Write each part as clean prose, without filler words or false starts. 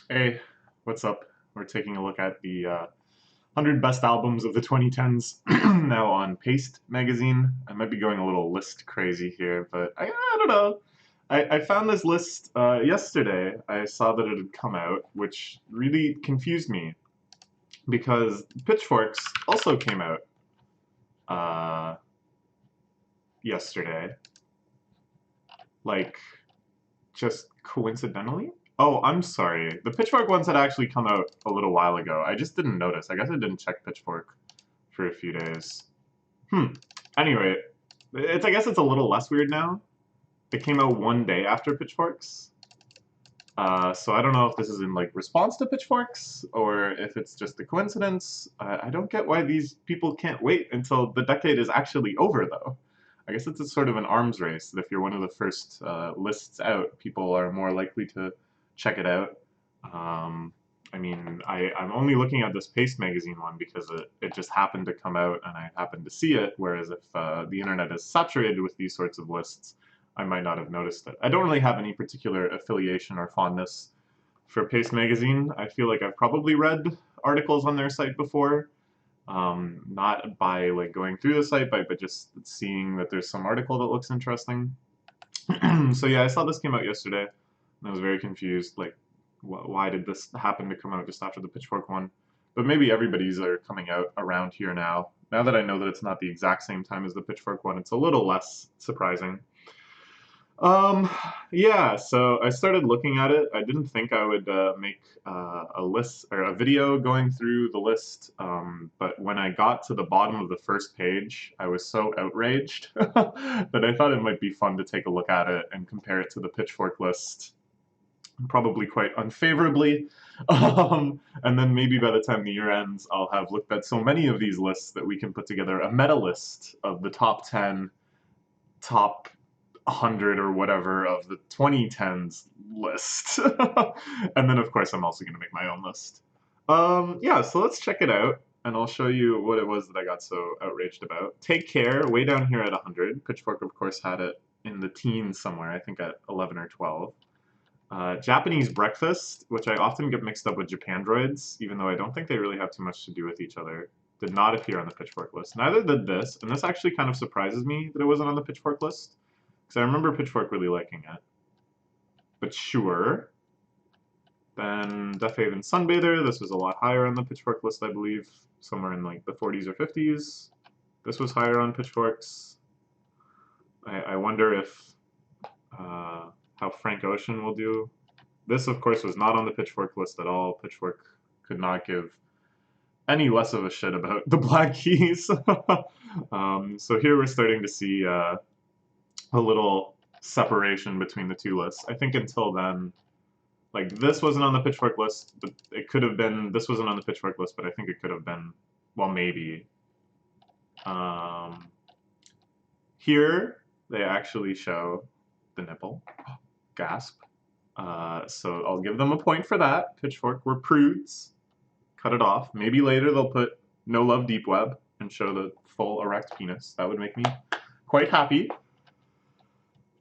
Hey, what's up? We're taking a look at the 100 best albums of the 2010s now on Paste magazine. I might be going a little list crazy here, but I don't know. I found this list yesterday. I saw that it had come out, which really confused me because Pitchforks also came out uh, yesterday. Like, just coincidentally? Oh, I'm sorry. The Pitchfork ones had actually come out a little while ago. I just didn't notice. I guess I didn't check Pitchfork for a few days. Hmm. Anyway, I guess it's a little less weird now. It came out one day after Pitchforks. So I don't know if this is in like response to Pitchforks or if it's just a coincidence. I don't get why these people can't wait until the decade is actually over, though. I guess it's a sort of an arms race that if you're one of the first lists out, people are more likely to check it out. Um, I mean, I'm only looking at this Paste magazine one because it just happened to come out and I happened to see it, whereas if the internet is saturated with these sorts of lists, I might not have noticed it. I don't really have any particular affiliation or fondness for Paste magazine. I feel like I've probably read articles on their site before, not by like going through the site, but just seeing that there's some article that looks interesting. So yeah, I saw this came out yesterday, and I was very confused. Like, why did this happen to come out just after the Pitchfork one? But maybe everybody's are coming out around here now. Now that I know that it's not the exact same time as the Pitchfork one, it's a little less surprising. Um, yeah, so I started looking at it. I didn't think I would make a list or a video going through the list, but when I got to the bottom of the first page, I was so outraged that I thought it might be fun to take a look at it and compare it to the Pitchfork list, probably quite unfavorably. And then maybe by the time the year ends, I'll have looked at so many of these lists that we can put together a meta list of the top 10, top 100 or whatever of the 2010s list. And then, of course, I'm also going to make my own list. Yeah, so let's check it out, and I'll show you what it was that I got so outraged about. Take Care, way down here at 100. Pitchfork, of course, had it in the teens somewhere, I think at 11 or 12. Japanese Breakfast, which I often get mixed up with Japan Droids, even though I don't think they really have too much to do with each other, did not appear on the Pitchfork list. Neither did this, and this actually kind of surprises me that it wasn't on the Pitchfork list, because I remember Pitchfork really liking it. But sure. Then Death Haven Sunbather, this was a lot higher on the Pitchfork list, I believe, somewhere in like the 40s or 50s. This was higher on Pitchforks. I wonder if how Frank Ocean will do. This, of course, was not on the Pitchfork list at all. Pitchfork could not give any less of a shit about the Black Keys. So here we're starting to see a little separation between the two lists. I think until then, like this wasn't on the Pitchfork list, but it could have been. This wasn't on the Pitchfork list, but I think it could have been. Well, maybe. Um, Here they actually show the nipple. Gasp. So I'll give them a point for that. Pitchfork were prudes. Cut it off. Maybe later they'll put No Love Deep Web and show the full erect penis. That would make me quite happy.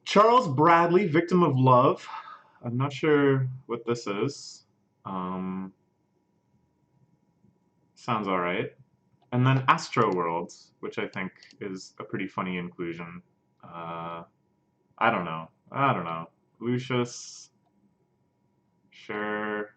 Charles Bradley, Victim of Love. I'm not sure what this is. Sounds alright. And then Astro World, which I think is a pretty funny inclusion. I don't know. I don't know. Lucius. Sure.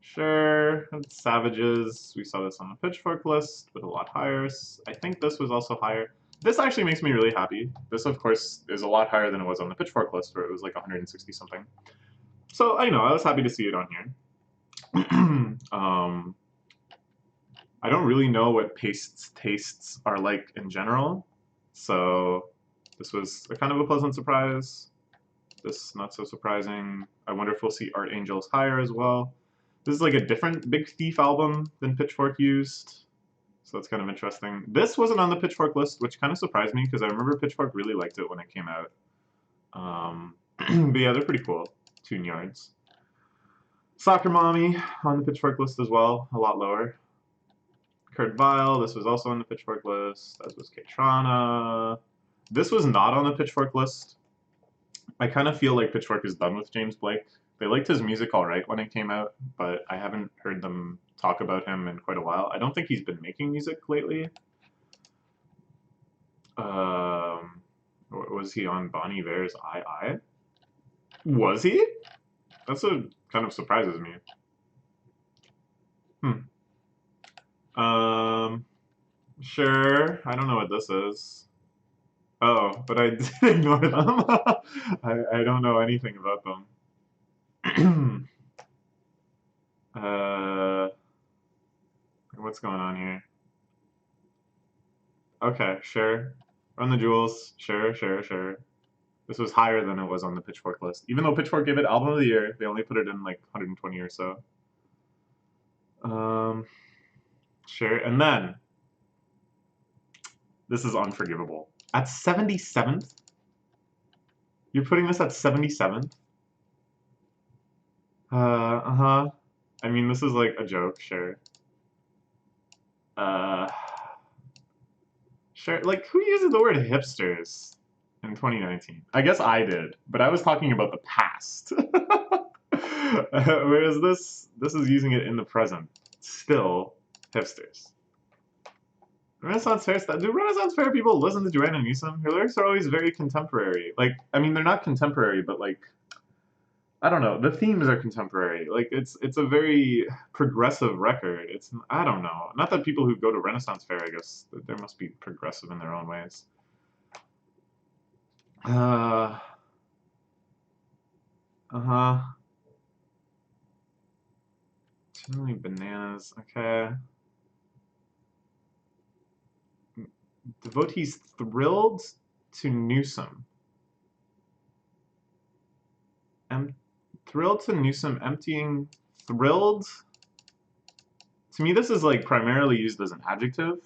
Sure. Savages. We saw this on the Pitchfork list, but a lot higher. I think this was also higher. This actually makes me really happy. This, of course, is a lot higher than it was on the Pitchfork list, where it was like 160 something. So, I was happy to see it on here. I don't really know what Paste's tastes are like in general, so this was a kind of a pleasant surprise. This, not so surprising. I wonder if we'll see Art Angels higher as well. This is like a different Big Thief album than Pitchfork used, so that's kind of interesting. This wasn't on the Pitchfork list, which kind of surprised me, because I remember Pitchfork really liked it when it came out. But yeah, they're pretty cool. Tune Yards. Soccer Mommy on the Pitchfork list as well, a lot lower. Kurt Vile, this was also on the Pitchfork list, as was Ktrana. This was not on the Pitchfork list. I kind of feel like Pitchfork is done with James Blake. They liked his music all right when it came out, but I haven't heard them talk about him in quite a while. I don't think he's been making music lately. Was he on Bon Iver's I? Was he? That's a kind of surprises me. Sure. I don't know what this is. Oh, but I did ignore them. I don't know anything about them. What's going on here? Okay, sure. Run the Jewels. Sure, sure, sure. This was higher than it was on the Pitchfork list. Even though Pitchfork gave it Album of the Year, they only put it in like 120 or so. Sure. And then, this is unforgivable. At 77th? You're putting this at 77th? Uh-huh. I mean, this is like a joke, sure. Uh, sure. Like, who uses the word hipsters in 2019? I guess I did, but I was talking about the past. Whereas this is using it in the present. Still, hipsters. Renaissance Fair stuff. Do Renaissance Fair people listen to Joanna Newsom? Her lyrics are always very contemporary. Like, I mean, they're not contemporary, but like, I don't know. The themes are contemporary. Like, it's a very progressive record. It's I don't know. Not that people who go to Renaissance Fair, I guess, there must be progressive in their own ways. Uh-huh. Too many bananas. Okay. Devotees thrilled to Newsom. Thrilled to Newsom emptying thrilled. To me, this is like primarily used as an adjective.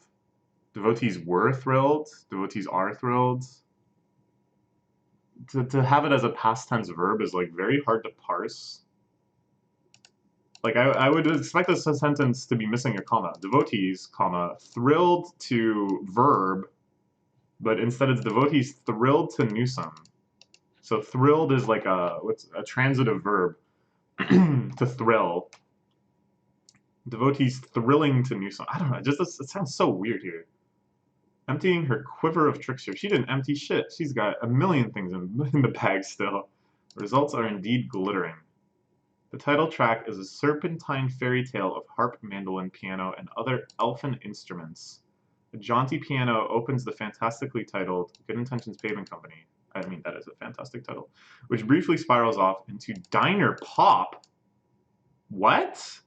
Devotees were thrilled. Devotees are thrilled. To have it as a past tense verb is like very hard to parse. Like I would expect this sentence to be missing a comma. Devotees, comma, thrilled to verb, but instead it's devotees thrilled to Newsom. So thrilled is like what's a transitive verb to thrill. Devotees thrilling to Newsom. I don't know. It sounds so weird here. Emptying her quiver of tricks here. She didn't empty shit. She's got a million things in the bag still. Results are indeed glittering. The title track is a serpentine fairy tale of harp, mandolin, piano, and other elfin instruments. A jaunty piano opens the fantastically titled Good Intentions Paving Company. I mean, that is a fantastic title. Which briefly spirals off into diner pop. What?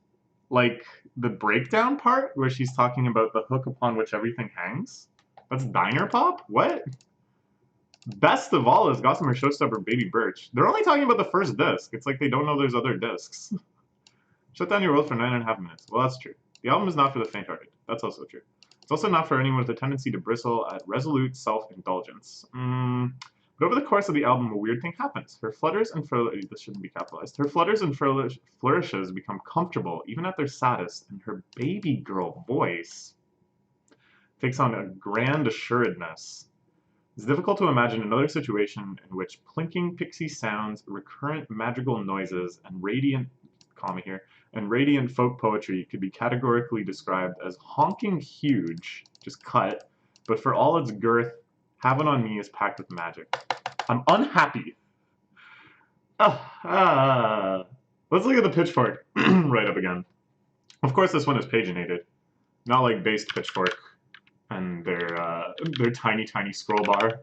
Like the breakdown part where she's talking about the hook upon which everything hangs? That's diner pop? What? Best of all is Gossamer Showstopper Baby Birch. They're only talking about the first disc. It's like they don't know there's other discs. Shut down your world for 9.5 minutes. Well, that's true. The album is not for the faint-hearted. That's also true. It's also not for anyone with a tendency to bristle at resolute self-indulgence. But over the course of the album, a weird thing happens. Her flutters and this shouldn't be capitalized. Her flutters and flourishes become comfortable, even at their saddest, and her baby girl voice takes on a grand assuredness. It's difficult to imagine another situation in which plinking pixie sounds, recurrent magical noises, and radiant folk poetry could be categorically described as honking huge, just cut, but for all its girth, Having on Me is packed with magic. I'm unhappy. Let's look at the Pitchfork write-up again. Of course, this one is paginated, not like based Pitchfork and their tiny, tiny scroll bar.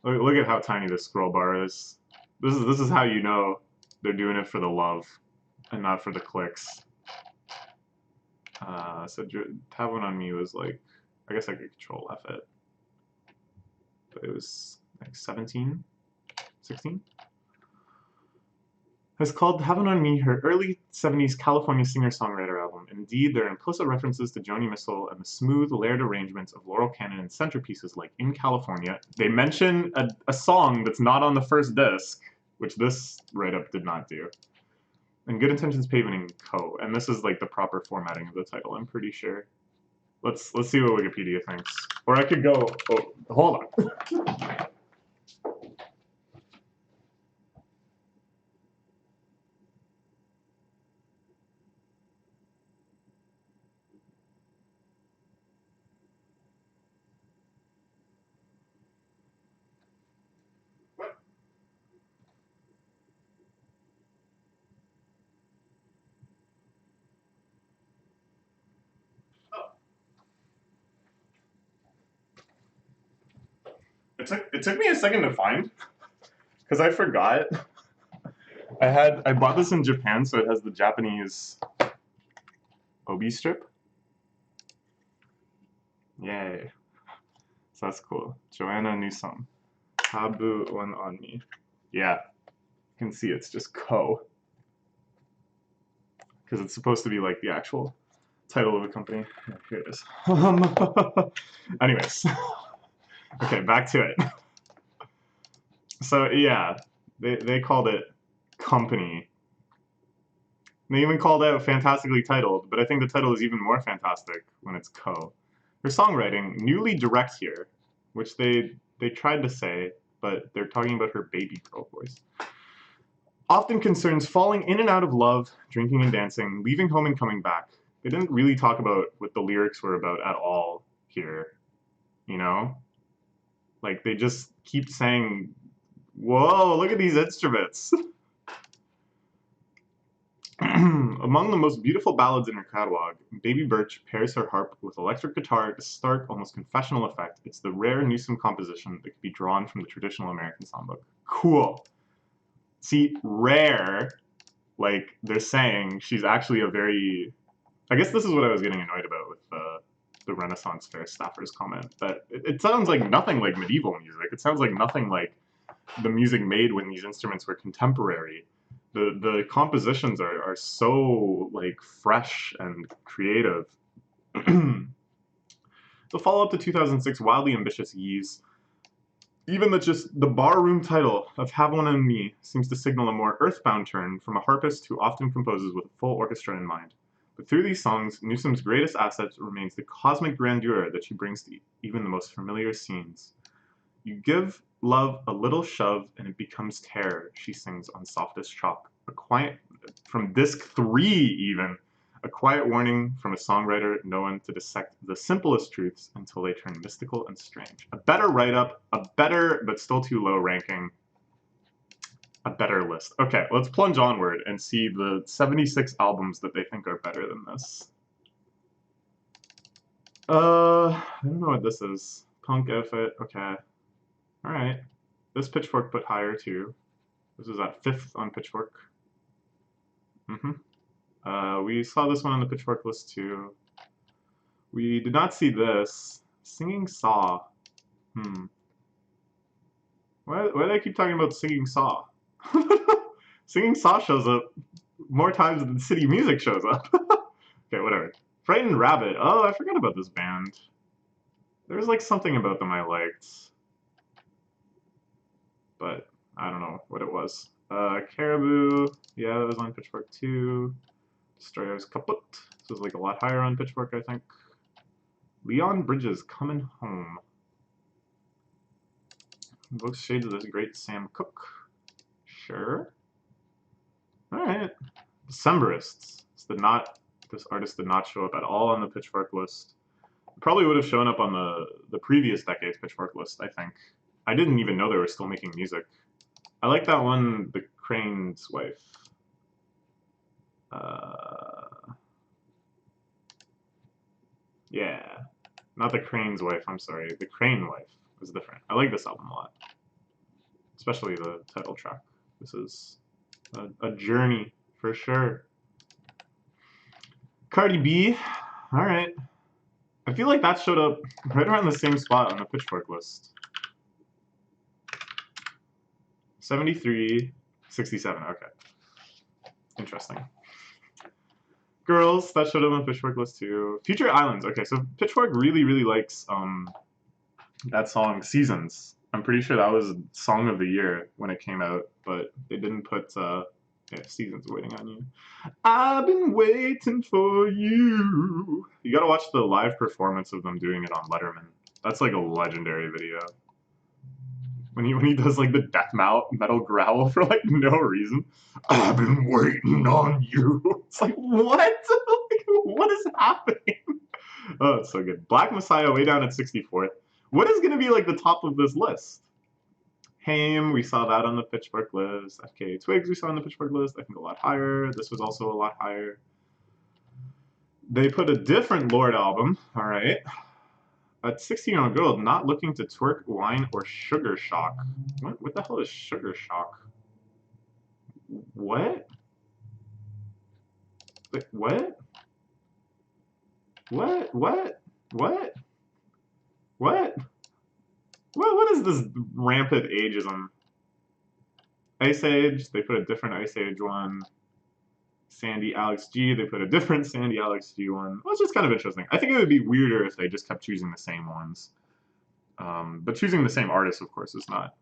Look at how tiny this scroll bar is. This is how you know they're doing it for the love and not for the clicks. So Have One On Me was like, I guess I could control F it. But it was like 17, 16? It's called Have One On Me, her early 70s California singer-songwriter album. Indeed, there are implicit references to Joni Mitchell and the smooth, layered arrangements of Laurel Canyon and centerpieces like In California. They mention a song that's not on the first disc, which this write-up did not do. And Good Intentions Paving Co. And this is like the proper formatting of the title, I'm pretty sure. Let's see what Wikipedia thinks. Or I could go, hold on. it took me a second to find because I forgot. I bought this in Japan, so it has the Japanese obi strip. Yay. So that's cool. Joanna Newsom. Habu one on me. Yeah. You can see it's just Ko. Because it's supposed to be like the actual title of a company. Yeah, here it is. Anyways. Okay, back to it. So yeah, they called it Company. They even called it fantastically titled, but I think the title is even more fantastic when it's Ko. Her songwriting, newly direct here, which they tried to say, but they're talking about her baby girl voice. Often concerns falling in and out of love, drinking and dancing, leaving home and coming back. They didn't really talk about what the lyrics were about at all here, you know? Like, they just keep saying, whoa, look at these instruments! Among the most beautiful ballads in her catalog, Baby Birch pairs her harp with electric guitar to stark, almost confessional effect. It's the rare Newsom composition that could be drawn from the traditional American songbook. Cool! See, rare, like, they're saying she's actually a very... I guess this is what I was getting annoyed about with the Renaissance Fair staffer's comment, that it sounds like nothing like medieval music. It sounds like nothing like the music made when these instruments were contemporary. The compositions are so, like, fresh and creative. The follow-up to 2006 Wildly Ambitious Yeez. Even the barroom title of Have One on Me seems to signal a more earthbound turn from a harpist who often composes with a full orchestra in mind. But through these songs, Newsom's greatest asset remains the cosmic grandeur that she brings to even the most familiar scenes. You give love a little shove and it becomes terror, she sings on Softest Chalk. A quiet, from disc 3 even, a quiet warning from a songwriter known to dissect the simplest truths until they turn mystical and strange. A better write-up, a better, but still too low ranking, a better list. Okay, let's plunge onward and see the 76 albums that they think are better than this. I don't know what this is. Punk Outfit, okay. Alright. This Pitchfork put higher too. This is at 5th on Pitchfork. We saw this one on the Pitchfork list too. We did not see this. Singing Saw. Why do they keep talking about Singing Saw? Singing Saw shows up more times than City Music shows up. Okay, whatever. Frightened Rabbit. Oh, I forgot about this band. There was like something about them I liked. But I don't know what it was. Caribou. Yeah, that was on Pitchfork too. Destroyers Kaput. This was like a lot higher on Pitchfork, I think. Leon Bridges, Coming Home. Invokes shades of this great Sam Cooke. Sure. Alright. Decemberists. This artist did not show up at all on the Pitchfork list. Probably would have shown up on the previous decade's Pitchfork list, I think. I didn't even know they were still making music. I like that one, The Crane's Wife. Yeah. Not The Crane's Wife, I'm sorry. The Crane Wife is different. I like this album a lot. Especially the title track. This is a journey, for sure. Cardi B. Alright. I feel like that showed up right around the same spot on the Pitchfork list. 73, 67, okay. Interesting. Girls, that showed up on the Pitchfork list too. Future Islands, okay, so Pitchfork really, really likes that song, Seasons. I'm pretty sure that was Song of the Year when it came out, but they didn't put, yeah, Seasons Waiting on You. I've been waiting for you. You gotta watch the live performance of them doing it on Letterman. That's like a legendary video. When he does like the death metal growl for like no reason. I've been waiting on you. It's like, what? Like, what is happening? Oh, it's so good. Black Messiah way down at 64th. What is gonna be like the top of this list? Haim, we saw that on the Pitchfork list. FKA Twigs we saw on the Pitchfork list. I think a lot higher. This was also a lot higher. They put a different Lorde album. Alright. A 16-year-old girl not looking to twerk, wine, or sugar shock. What the hell is sugar shock? What? Wait, what? What? What? What? What? What is this rampant ageism? Ice Age, they put a different Ice Age one. Sandy Alex G, they put a different Sandy Alex G one. Well, it's just kind of interesting. I think it would be weirder if they just kept choosing the same ones. But choosing the same artist, of course, is not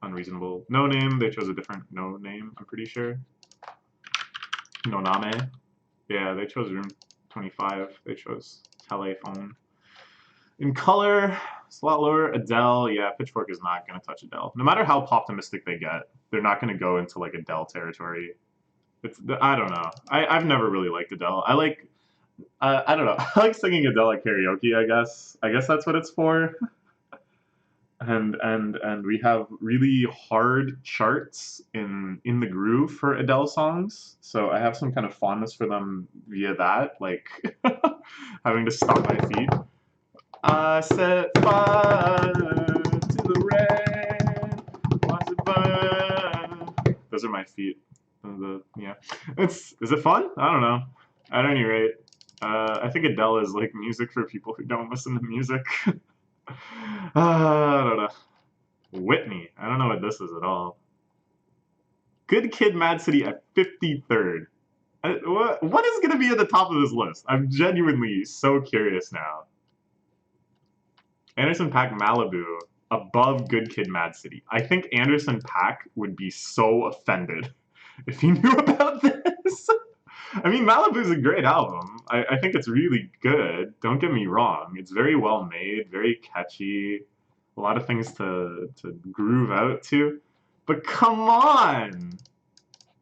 unreasonable. No Name, they chose a different No Name, I'm pretty sure. No Name. Yeah, they chose Room 25. They chose Telephone. In color, it's a lot lower. Adele, yeah, Pitchfork is not going to touch Adele. No matter how optimistic they get, they're not going to go into like Adele territory. I don't know. I've never really liked Adele. I like, I don't know. I like singing Adele at karaoke, I guess. I guess that's what it's for. And we have really hard charts in the groove for Adele songs, so I have some kind of fondness for them via that, like having to stomp my feet. I set fire to the rain, watch it burn. Those are my feet. Yeah, is it fun? I don't know. At any rate, I think Adele is like music for people who don't listen to music. I don't know. Whitney. I don't know what this is at all. Good Kid, Mad City at 53rd. What is going to be at the top of this list? I'm genuinely so curious now. Anderson .Paak Malibu above Good Kid, Mad City. I think Anderson .Paak would be so offended if he knew about this. I mean, Malibu's a great album. I think it's really good. Don't get me wrong. It's very well made, very catchy. A lot of things to groove out to. But come on!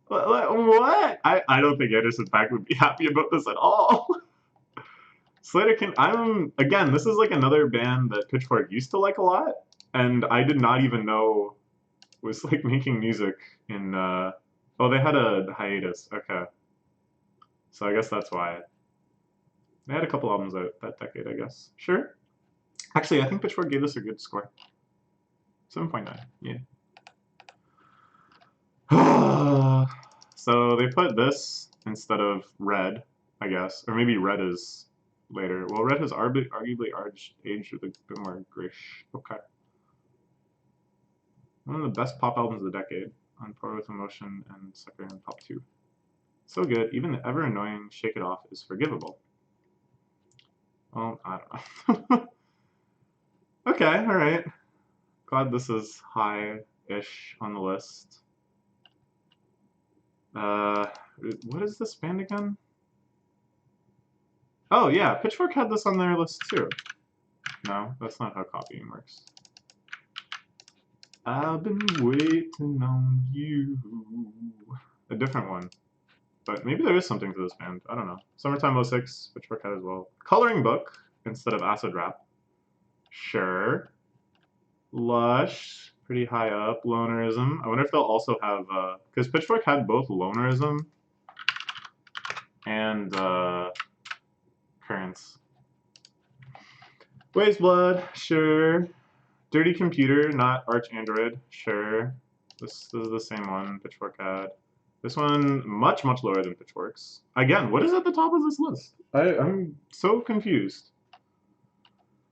What? I don't think Anderson .Paak would be happy about this at all. Again, this is like another band that Pitchfork used to like a lot, and I did not even know was like making music in, oh, they had a hiatus, okay. So I guess that's why. They had a couple albums out that decade, I guess. Sure. Actually, I think Pitchfork gave this a good score. 7.9, yeah. So they put this instead of Red, I guess. Or maybe Red is later. Well, Red has arguably aged with a bit more grace. Okay. One of the best pop albums of the decade. On par with Emotion and Sucker and Pop 2. So good, even the ever annoying Shake It Off is forgivable. Well, I don't know. Okay, alright. Glad this is high-ish on the list. What is this band again? Oh yeah, Pitchfork had this on their list too. No, that's not how copying works. I've been waiting on you. A different one. But maybe there is something to this band. I don't know. Summertime '06, Pitchfork had as well. Coloring Book instead of Acid Rap. Sure. Lush, pretty high up. Lonerism. I wonder if they'll also have, because Pitchfork had both Lonerism and Currents. Waste Blood, sure. Dirty Computer, not Arch Android, sure. This is the same one Pitchfork had. This one, much lower than Pitchfork's. Again, what is at the top of this list? I'm so confused.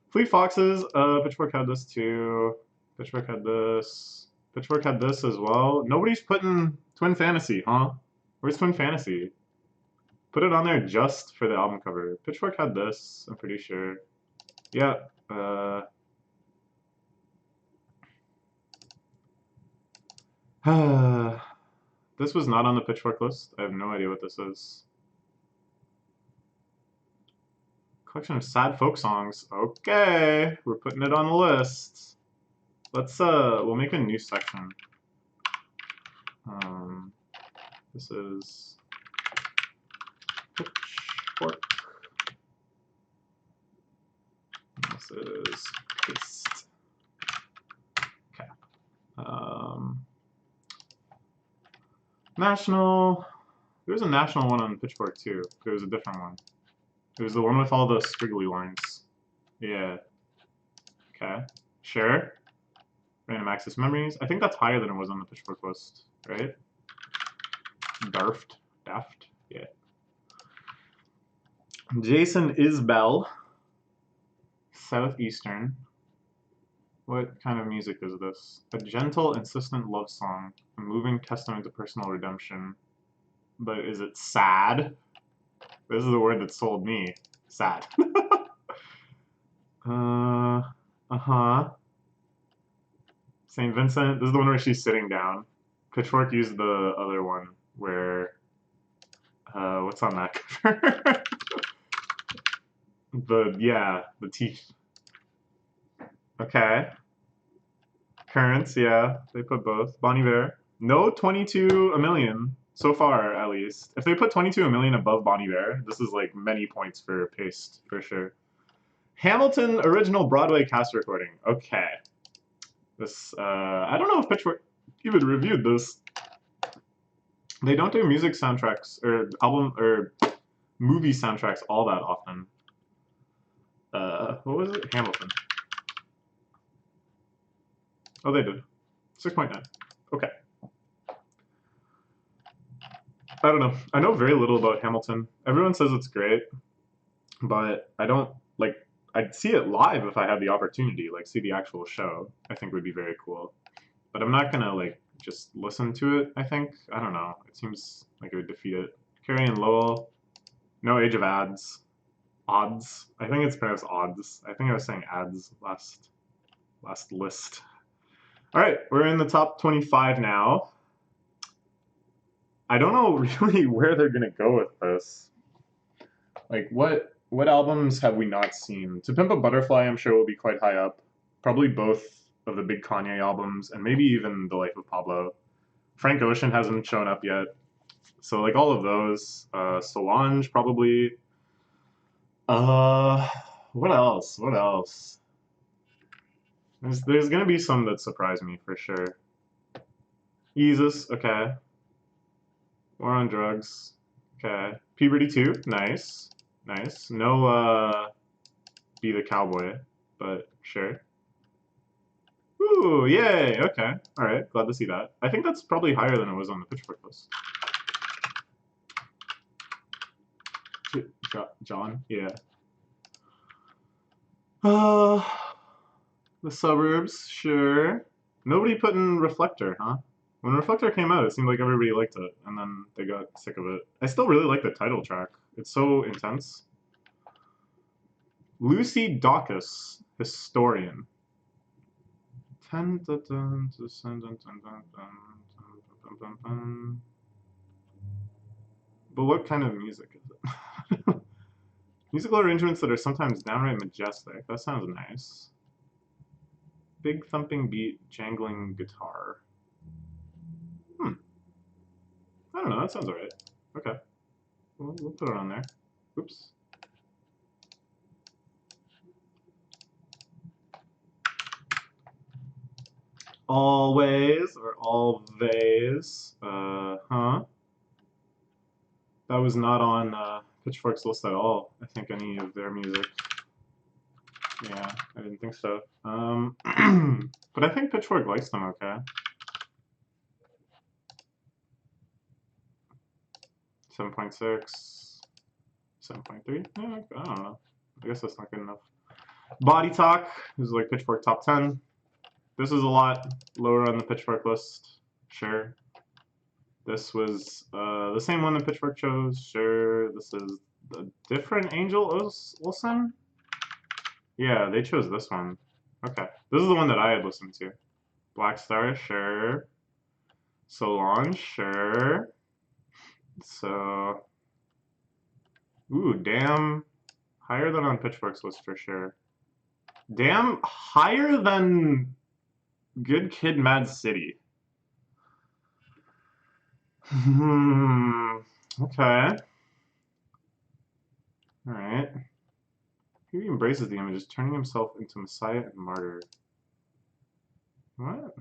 Fleet Foxes, Pitchfork had this too. Pitchfork had this. Pitchfork had this as well. Nobody's putting Twin Fantasy, huh? Where's Twin Fantasy? Put it on there just for the album cover. Pitchfork had this, I'm pretty sure. Yeah, this was not on the Pitchfork list. I have no idea what this is. Collection of sad folk songs. Okay, we're putting it on the list. Let's we'll make a new section. This is Pitchfork. This is paste. Okay. National. There was a national one on Pitchfork too. There was a different one. It was the one with all the squiggly lines. Yeah. Okay. Sure. Random access memories. I think that's higher than it was on the Pitchfork list, right? Daft. Yeah. Jason Isbell. Southeastern. What kind of music is this? A gentle, insistent love song. A moving testament to personal redemption. But is it sad? This is the word that sold me. Sad. Uh-huh. St. Vincent. This is the one where she's sitting down. Pitchfork used the other one where... what's on that cover? The teeth. Okay. Currents, yeah. They put both. Bon Iver. No 22 a million. So far, at least. If they put 22 a million above Bon Iver, this is like many points for Paste, for sure. Hamilton original Broadway cast recording. Okay. This, I don't know if Pitchfork even reviewed this. They don't do music soundtracks or album or movie soundtracks all that often. What was it? Hamilton. Oh, they did. 6.9. Okay. I don't know. I know very little about Hamilton. Everyone says it's great, but I don't, like, I'd see it live if I had the opportunity, like, see the actual show. I think would be very cool. But I'm not gonna, like, just listen to it, I think. I don't know. It seems like it would defeat it. Carrie and Lowell. No Age of Ads. Odds. I think it's pronounced odds. I think I was saying ads last list. All right, we're in the top 25 now. I don't know really where they're gonna go with this. Like, what albums have we not seen? To Pimp a Butterfly, I'm sure will be quite high up. Probably both of the big Kanye albums, and maybe even The Life of Pablo. Frank Ocean hasn't shown up yet. So, like, all of those. Solange, probably. What else? What else? There's gonna be some that surprise me, for sure. Yeezus, okay. War on Drugs, okay. Puberty 2, nice. Nice. No, Be the Cowboy, but sure. Ooh, yay, okay. Alright, glad to see that. I think that's probably higher than it was on the Pitchfork list. John? Yeah. The Suburbs, sure. Nobody put in Reflector, huh? When Reflector came out, it seemed like everybody liked it, and then they got sick of it. I still really like the title track. It's so intense. Lucy Dacus, Historian. But what kind of music is it? Musical arrangements that are sometimes downright majestic. That sounds nice. Big thumping beat, jangling guitar. I don't know, that sounds alright. Okay. We'll put it on there. Oops. Always, or always. Huh? That was not on Pitchfork's list at all, I think, any of their music. Yeah, I didn't think so. But I think Pitchfork likes them okay. 7.6, 7.3. Yeah, I don't know. I guess that's not good enough. Body Talk is like Pitchfork top 10. This is a lot lower on the Pitchfork list. Sure. This was the same one that Pitchfork chose. Sure. This is a different Angel Olsen. Yeah, they chose this one. Okay. This is the one that I had listened to. Black Star, sure. Solange, sure. So, ooh, Damn, higher than on Pitchfork's list for sure. Damn, higher than Good Kid, Mad City. Okay. Alright. He embraces the images, turning himself into Messiah and Martyr. What?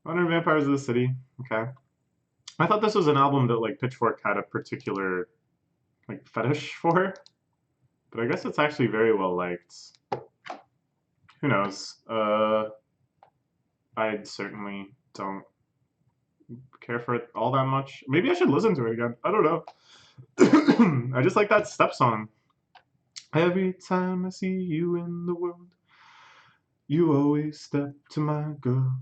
Modern Vampires of the City. Okay. I thought this was an album that like Pitchfork had a particular like fetish for, But I guess it's actually very well liked. Who knows? I certainly don't care for it all that much. Maybe I should listen to it again. I don't know. I just like that step song. Every time I see you in the world, you always step to my girl.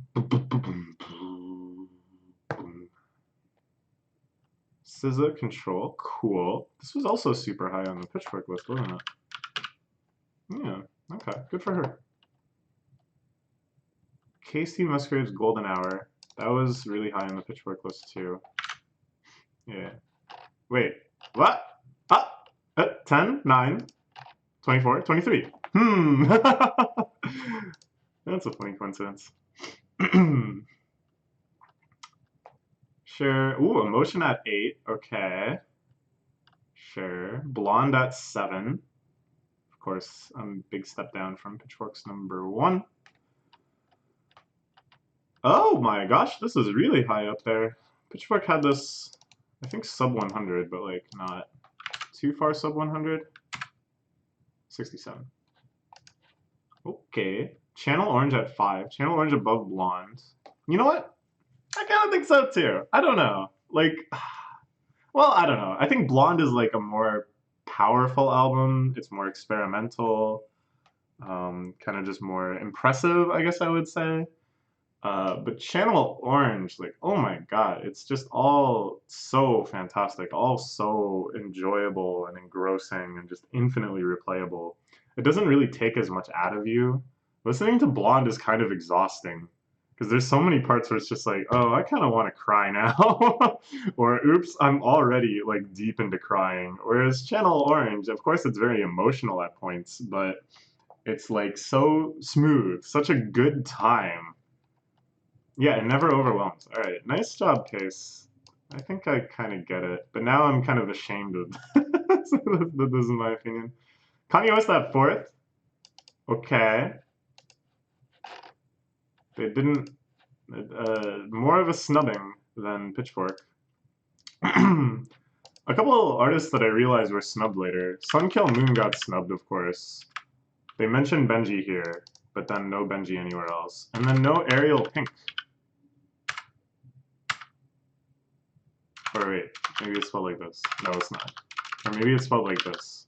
SZA Control, cool. This was also super high on the Pitchfork list, wasn't it? Yeah, okay, good for her. Casey Musgrave's Golden Hour. That was really high on the Pitchfork list too. Yeah. Wait, what? 10, 9, 24, 23. That's a funny coincidence. Sure. Ooh, Emotion at 8. Okay. Sure. Blonde at 7. Of course, big step down from Pitchfork's number 1. Oh my gosh, this is really high up there. Pitchfork had this, I think, sub 100, but like not too far sub 100. 67. Okay. Channel Orange at 5. Channel Orange above Blonde. You know what? I kind of think so too. I don't know. Like, well, I don't know. I think Blonde is like a more powerful album. It's more experimental. Kind of just more impressive, I guess I would say. But Channel Orange, like, oh my God, it's just all so fantastic, all so enjoyable and engrossing and just infinitely replayable. It doesn't really take as much out of you. Listening to Blonde is kind of exhausting because there's so many parts where it's just like, oh, I kind of want to cry now, or oops, I'm already like deep into crying. Whereas Channel Orange, of course, it's very emotional at points, but it's like so smooth, such a good time. Yeah, it never overwhelms. All right, nice job, Case. I think I kind of get it, but now I'm kind of ashamed of that. This is my opinion. Kanye West at 4th. Okay. They didn't. More of a snubbing than Pitchfork. A couple of artists that I realized were snubbed later. Sun Kil Moon got snubbed, of course. They mentioned Benji here, but then no Benji anywhere else. And then no Ariel Pink. Or wait, maybe it's spelled like this. No, it's not. Or maybe it's spelled like this.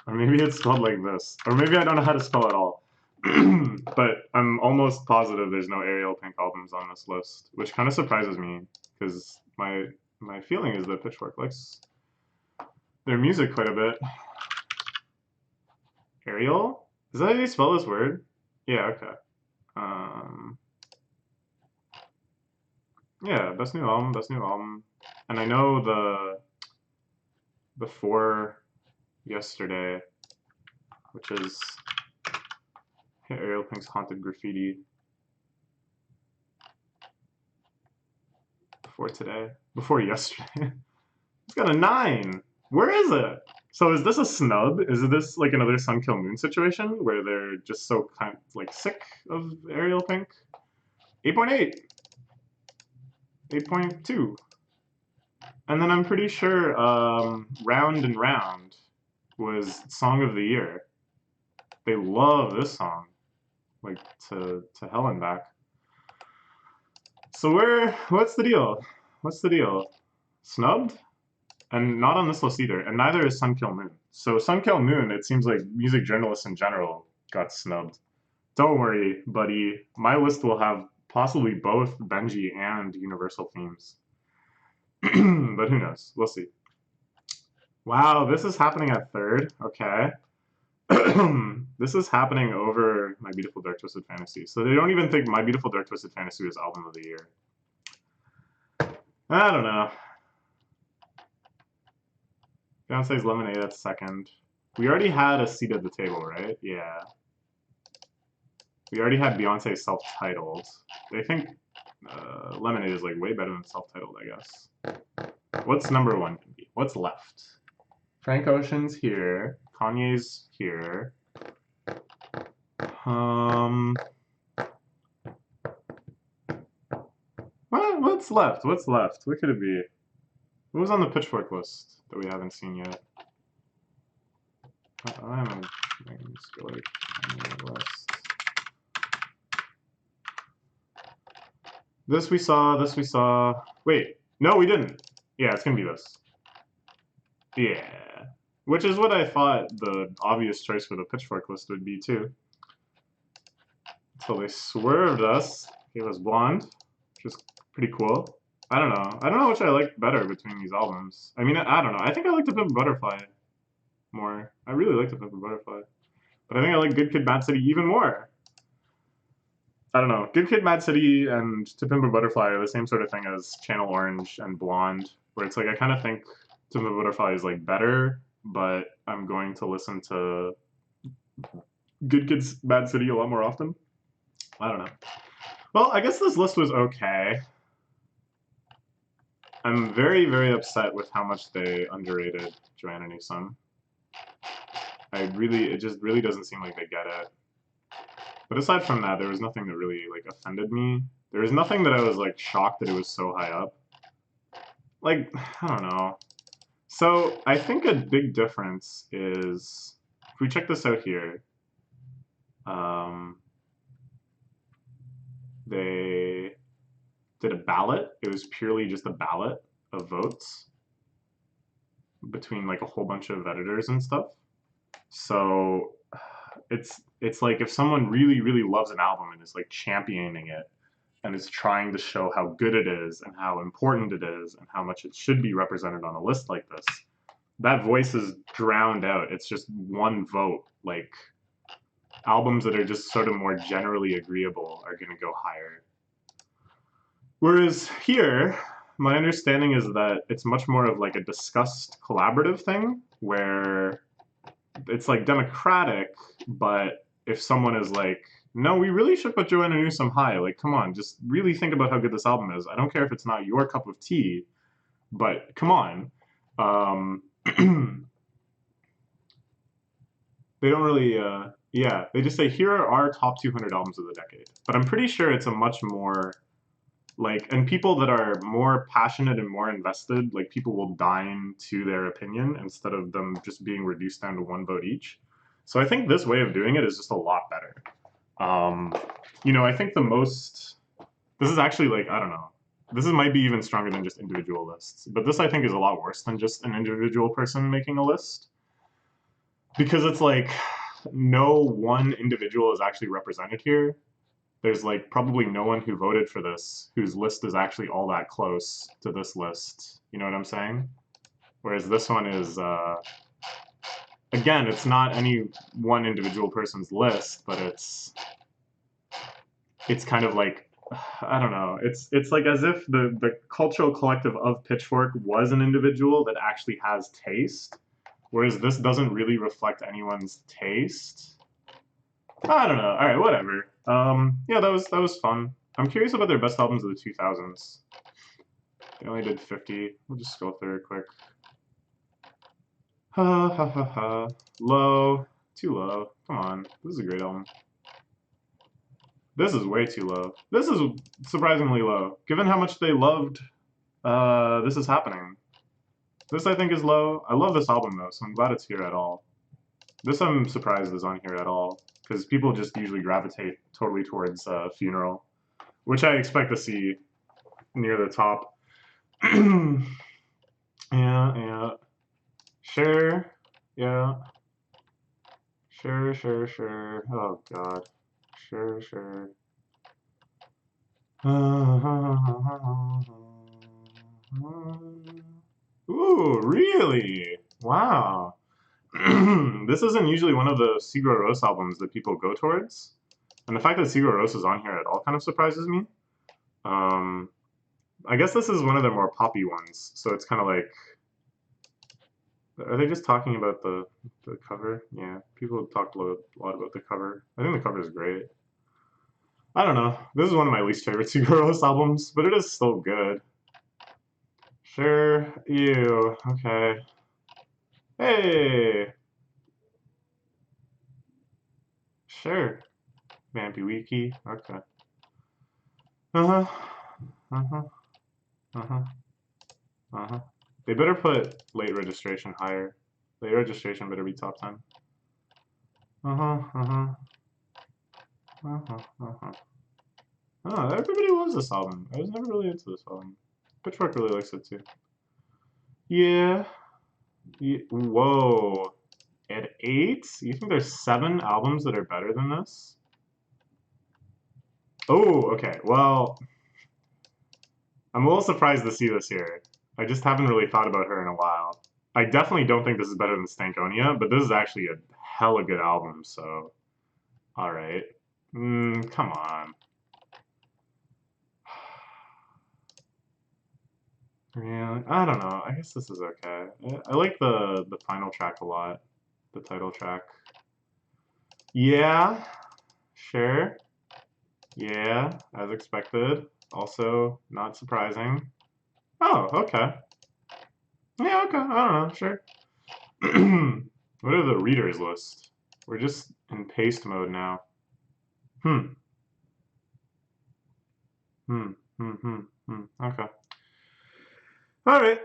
Or maybe it's spelled like this. Or maybe I don't know how to spell at all. But I'm almost positive there's no Ariel Pink albums on this list, which kind of surprises me, because my feeling is that Pitchfork likes their music quite a bit. Ariel? Is that how you spell this word? Yeah, okay. Yeah, best new album, best new album. And I know the Before Yesterday, which is Ariel Pink's Haunted Graffiti. Before Today, Before Yesterday. It's got a 9. Where is it? So is this a snub? Is this like another Sun Kil Moon situation where they're just so kind of like sick of Ariel Pink? 8.8. 8.2. And then I'm pretty sure Round and Round was Song of the Year. They love this song, like to hell and back. So what's the deal? What's the deal? Snubbed? And not on this list either, and neither is Sun Kil Moon. So Sun Kil Moon, it seems like music journalists in general got snubbed. Don't worry, buddy. My list will have possibly both Benji and Universal themes. But who knows? We'll see. Wow, this is happening at 3rd. Okay. This is happening over My Beautiful Dark Twisted Fantasy. So they don't even think My Beautiful Dark Twisted Fantasy was Album of the Year. I don't know. Beyonce's Lemonade at 2nd. We already had a seat at the table, right? Yeah. We already had Beyonce self-titled. They think Lemonade is like way better than self-titled, I guess. What's number 1 gonna be? What's left? Frank Ocean's here. Kanye's here. What's left? What's left? What could it be? What was on the Pitchfork list that we haven't seen yet? I'm going to go like Kanye West. This we saw, this we saw. Wait, no, we didn't. Yeah, it's gonna be this. Yeah. Which is what I thought the obvious choice for the pitchfork list would be, too. Until they swerved us, gave us Blonde, which is pretty cool. I don't know. I don't know which I like better between these albums. I mean, I don't know. I think I like To Pimp a Butterfly more. I really like To Pimp a Butterfly. But I think I like Good Kid, Mad City even more. I don't know. Good Kid, Mad City and To Pimp a Butterfly are the same sort of thing as Channel Orange and Blonde, where it's like I kind of think To Pimp a Butterfly is like better, but I'm going to listen to Good Kids, Mad City a lot more often. I don't know. Well, I guess this list was okay. I'm very, very upset with how much they underrated Joanna Newsom. It just really doesn't seem like they get it. But aside from that, there was nothing that really like offended me. There was nothing that I was like shocked that it was so high up. Like, I don't know. So I think a big difference is if we check this out here. They did a ballot. It was purely just a ballot of votes between like a whole bunch of editors and stuff. So it's like if someone really, really loves an album and is like championing it and is trying to show how good it is and how important it is and how much it should be represented on a list like this, that voice is drowned out. It's just one vote. Like albums that are just sort of more generally agreeable are going to go higher. Whereas here, my understanding is that it's much more of like a discussed collaborative thing where it's like democratic, but if someone is like, no, we really should put Joanna Newsom high, like, come on, just really think about how good this album is. I don't care if it's not your cup of tea, but come on. They don't really, yeah, they just say, here are our top 200 albums of the decade. But I'm pretty sure it's a much more, like, and people that are more passionate and more invested, like, people will dine to their opinion instead of them just being reduced down to one vote each. So I think this way of doing it is just a lot better. You know, I think this is actually like, I don't know, this might be even stronger than just individual lists, but this I think is a lot worse than just an individual person making a list. Because it's like, no one individual is actually represented here. There's like probably no one who voted for this whose list is actually all that close to this list. You know what I'm saying? Whereas this one is, again, it's not any one individual person's list, but it's kind of like, I don't know. It's like as if the cultural collective of Pitchfork was an individual that actually has taste, whereas this doesn't really reflect anyone's taste. I don't know. All right, whatever. Yeah, that was fun. I'm curious about their best albums of the 2000s. They only did 50. We'll just go through it quick. Ha ha ha ha. Low. Too low. Come on. This is a great album. This is way too low. This is surprisingly low, given how much they loved This Is Happening. This, I think, is low. I love this album, though, so I'm glad it's here at all. This I'm surprised is on here at all, because people just usually gravitate totally towards Funeral, which I expect to see near the top. Yeah. Sure. Yeah. Sure. Oh, God. Sure. Ooh, really? Wow. This isn't usually one of the Sigur Rós albums that people go towards. And the fact that Sigur Rós is on here at all kind of surprises me. I guess this is one of their more poppy ones, so it's kind of like... Are they just talking about the cover? Yeah, people talked a lot about the cover. I think the cover is great. I don't know. This is one of my least favorite Sigur Rós albums, but it is still good. Sure, you, okay. Hey! Sure. Vampy Wiki, okay. Uh-huh. They better put late registration higher. Late registration better be top 10. Oh, everybody loves this album. I was never really into this album. Pitchfork really likes it too. Yeah. Whoa. At 8? You think there's 7 albums that are better than this? Oh, okay. Well, I'm a little surprised to see this here. I just haven't really thought about her in a while. I definitely don't think this is better than Stankonia, but this is actually a hella good album, so... Alright. Come on. Yeah, I don't know. I guess this is okay. I like the final track a lot. The title track. Yeah, sure. Yeah, as expected. Also, not surprising. Oh, okay. Yeah, okay. I don't know, sure. What are the readers list? We're just in paste mode now. Hmm. Hmm. Hmm. Hmm. Hmm. Okay. All right.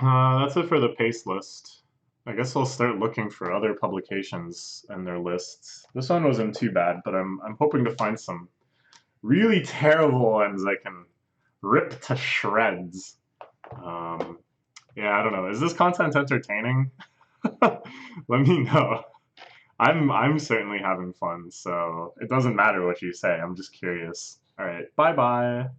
That's it for the paste list. I guess I'll start looking for other publications and their lists. This one wasn't too bad, but I'm hoping to find some really terrible ones I can rip to shreds. Um, yeah, I don't know. Is this content entertaining? Let me know. I'm certainly having fun, so it doesn't matter what you say. I'm just curious. All right, bye bye.